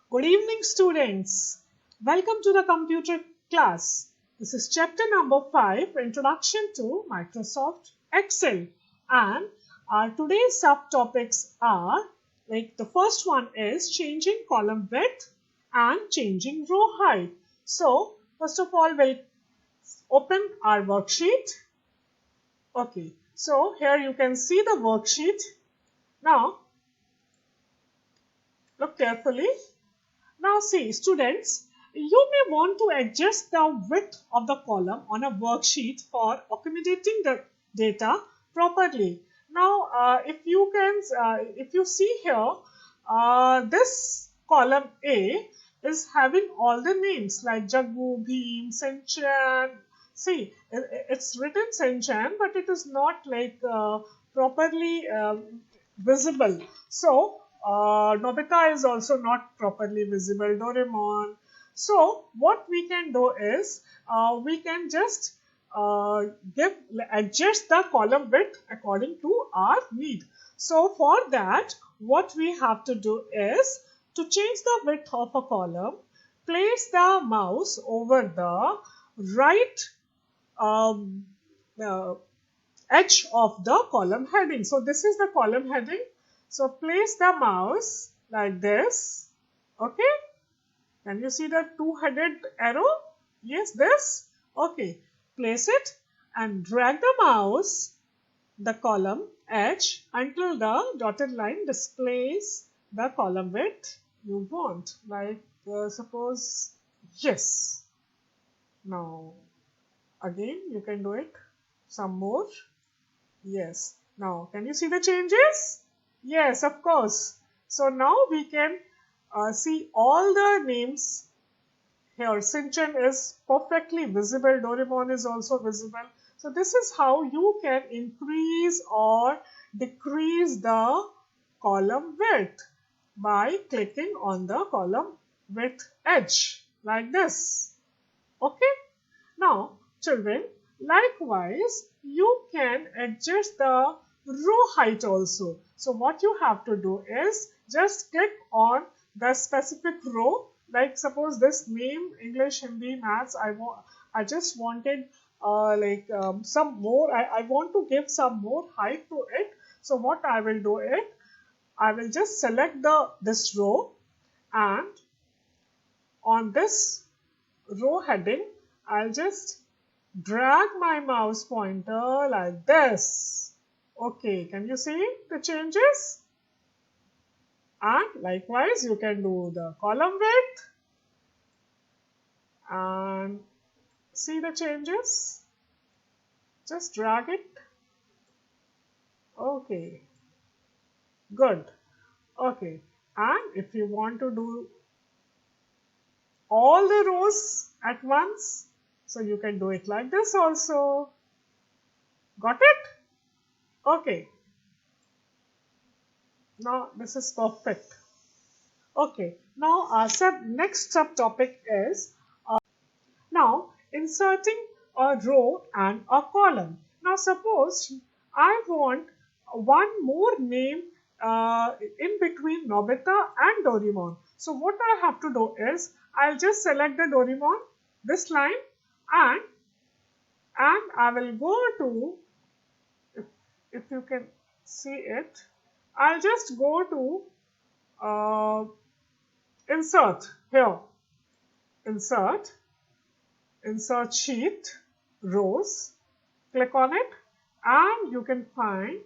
Good evening, students. Welcome to the computer class. This is chapter number 5, Introduction to Microsoft Excel. And our today's subtopics are the first one is changing column width and changing row height. So, first of all, we'll open our worksheet. Okay, so here you can see the worksheet. Now, look carefully. Now see students, you may want to adjust the width of the column on a worksheet for accommodating the data properly. Now if you see here, this column A is having all the names like Jaggu, Bhim, Senchan. See, it's written Senchan, but it is not properly visible. So Nobita is also not properly visible, Doraemon. So what we can do is we can just give adjust the column width according to our need. So for that, what we have to do is to change the width of a column, place the mouse over the right um, uh, edge of the column heading. So this is the column heading. So place the mouse like this. Okay. Can you see the two-headed arrow? Yes, this. Okay. Place it and drag the mouse, the column edge until the dotted line displays the column width you want. Suppose, yes. Now, again, you can do it. Some more. Yes. Now, can you see the changes? Yes, of course. So now we can see all the names here. Shinchan is perfectly visible. Doraemon is also visible. So this is how you can increase or decrease the column width by clicking on the column width edge like this. Okay. Now, children, likewise, you can adjust the row height also. So, what you have to do is just click on the specific row. Like suppose this name English, Hindi, Maths. I just wanted some more. I want to give some more height to it. So, what I will do it, I will just select this row, and on this row heading, I'll just drag my mouse pointer like this. Okay, can you see the changes? And likewise, you can do the column width and see the changes. Just drag it. Okay, good. Okay, and if you want to do all the rows at once, so you can do it like this also. Got it? Okay. Now this is perfect. Okay. Now our next subtopic is now inserting a row and a column. Now suppose I want one more name in between Nobita and Doraemon. So what I have to do is I'll just select the Doraemon, this line, and I will go to, if you can see it, I'll just go to uh, insert here, insert, insert sheet, rows, click on it, and you can find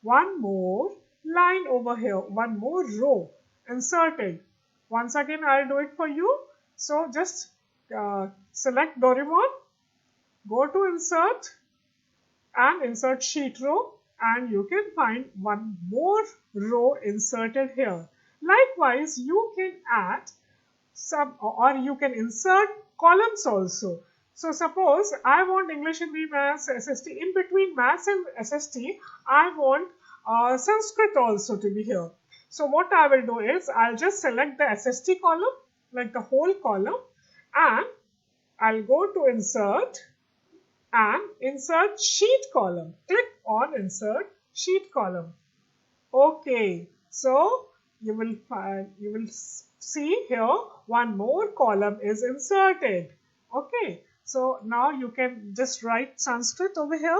one more line over here, one more row inserted. Once again, I'll do it for you. So just select Doraemon, go to insert and insert sheet row, and you can find one more row inserted here. Likewise, you can add some, or you can insert columns also. So suppose I want English, Hindi, Maths, SST. In between Maths and SST, I want Sanskrit also to be here. So what I will do is I'll just select the SST column, like the whole column, and I'll go to insert and insert sheet column. Click on insert sheet column. Okay, so you will see here one more column is inserted. Okay, so now you can just write Sanskrit over here.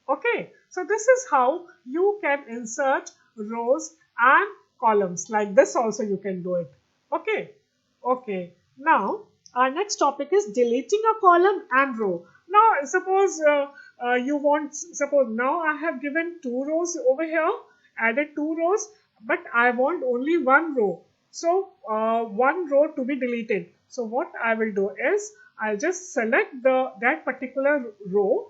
Okay, so this is how you can insert rows and columns. Like this also you can do it. Okay, okay. Now our next topic is deleting a column and row. Now suppose suppose now I have given two rows over here, added two rows, but I want only one row. So one row to be deleted. So what I will do is I'll just select that particular row.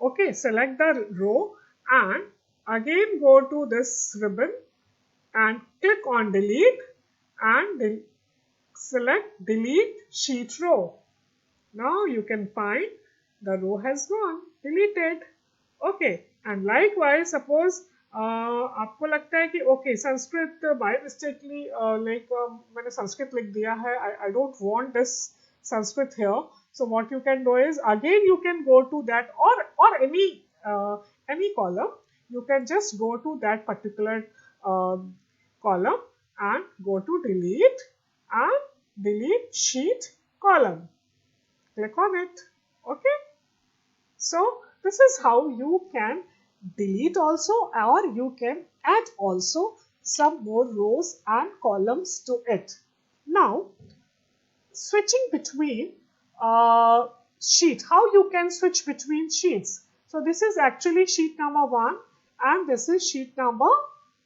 Okay, select the row and again go to this ribbon and click on delete and select delete sheet row. Now you can find the row has gone deleted. Okay, and likewise suppose आपको लगता है कि okay Sanskrit by mistakenly मैंने संस्कृत लिख दिया है, I don't want this Sanskrit here. So what you can do is again you can go to that or any column. You can just go to that particular column and go to delete and delete sheet column. Click on it. Okay. So this is how you can delete also, or you can add also some more rows and columns to it. Now switching between sheet, how you can switch between sheets. So this is actually sheet number 1 and this is sheet number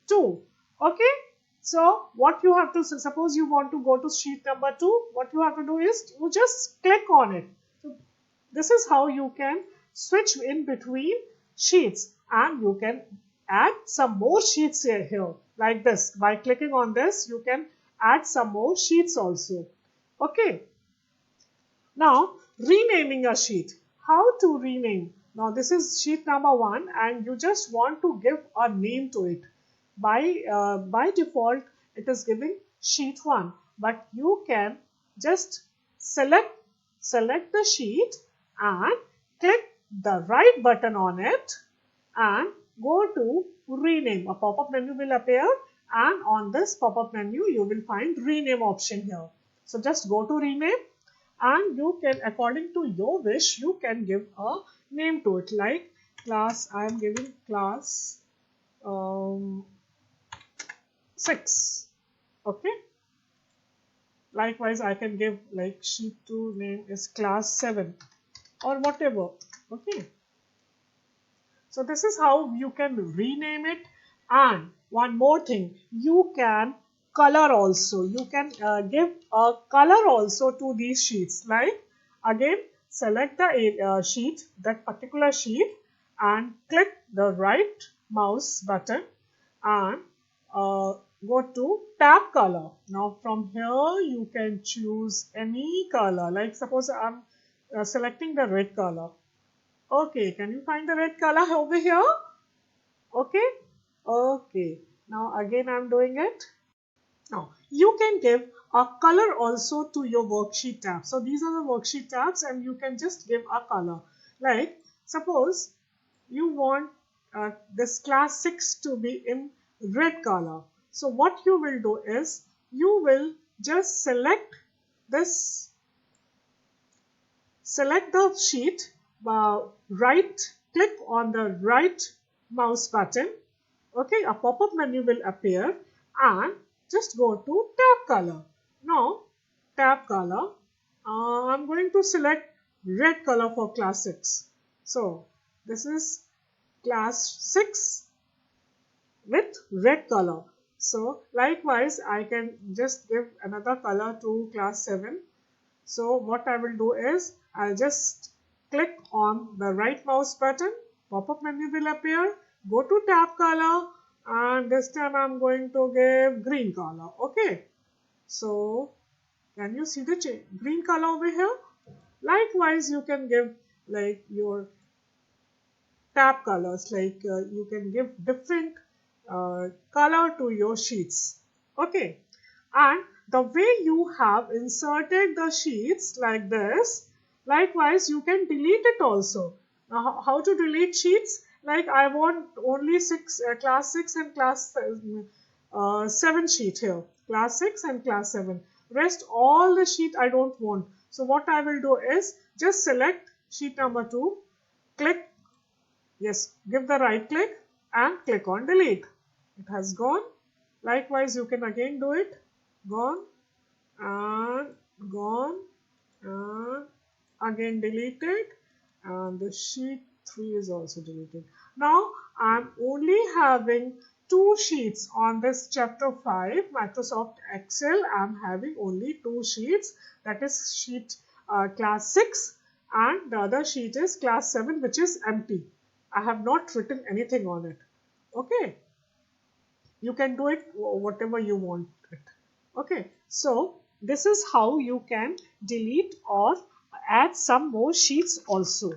2. Okay, so what you have to, suppose you want to go to sheet number 2, what you have to do is you just click on it. So this is how you can switch in between sheets, and you can add some more sheets here like this. By clicking on this you can add some more sheets also. Okay, now renaming a sheet. How to rename? Now this is sheet number 1 and you just want to give a name to it. By default it is giving sheet 1, but you can just select the sheet and click the right button on it and go to rename. A pop-up menu will appear and on this pop-up menu you will find rename option here. So just go to rename and you can, according to your wish, you can give a name to it, like class. I am giving class 6. Okay, likewise I can give like sheet 2 name is class 7 or whatever. Okay, so this is how you can rename it. And one more thing, you can color also. You can give a color also to these sheets. Like again select the sheet, that particular sheet, and click the right mouse button and go to tab color. Now from here you can choose any color. Like suppose I'm selecting the red color. Okay, can you find the red color over here? Okay, okay. Now again I'm doing it. Now you can give a color also to your worksheet tab. So these are the worksheet tabs and you can just give a color. Like suppose you want this class 6 to be in red color. So what you will do is you will just select the sheet, right click on the right mouse button. Okay, a pop-up menu will appear and just go to tab color. Now tab color, I'm going to select red color for class 6. So this is class 6 with red color. So likewise I can just give another color to class 7. So what I will do is I'll just click on the right mouse button, pop-up menu will appear, go to tab color, and this time I'm going to give green color. Okay, so can you see the green color over here? Likewise you can give like your tab colors, like you can give different color to your sheets. Okay, and the way you have inserted the sheets like this, likewise you can delete it also. Now how to delete sheets? Like I want only class 6 and class 7 sheet here. Class 6 and class 7. Rest all the sheet I don't want. So what I will do is just select sheet number 2, click, yes, give the right click and click on delete. It has gone. Likewise, you can again do it. Gone and gone and again deleted, and the sheet 3 is also deleted. Now I'm only having two sheets on this chapter 5 Microsoft Excel. I'm having only two sheets, that is sheet class 6 and the other sheet is class 7, which is empty. I have not written anything on it. Okay, you can do it whatever you want it. Okay, so this is how you can delete or add some more sheets also.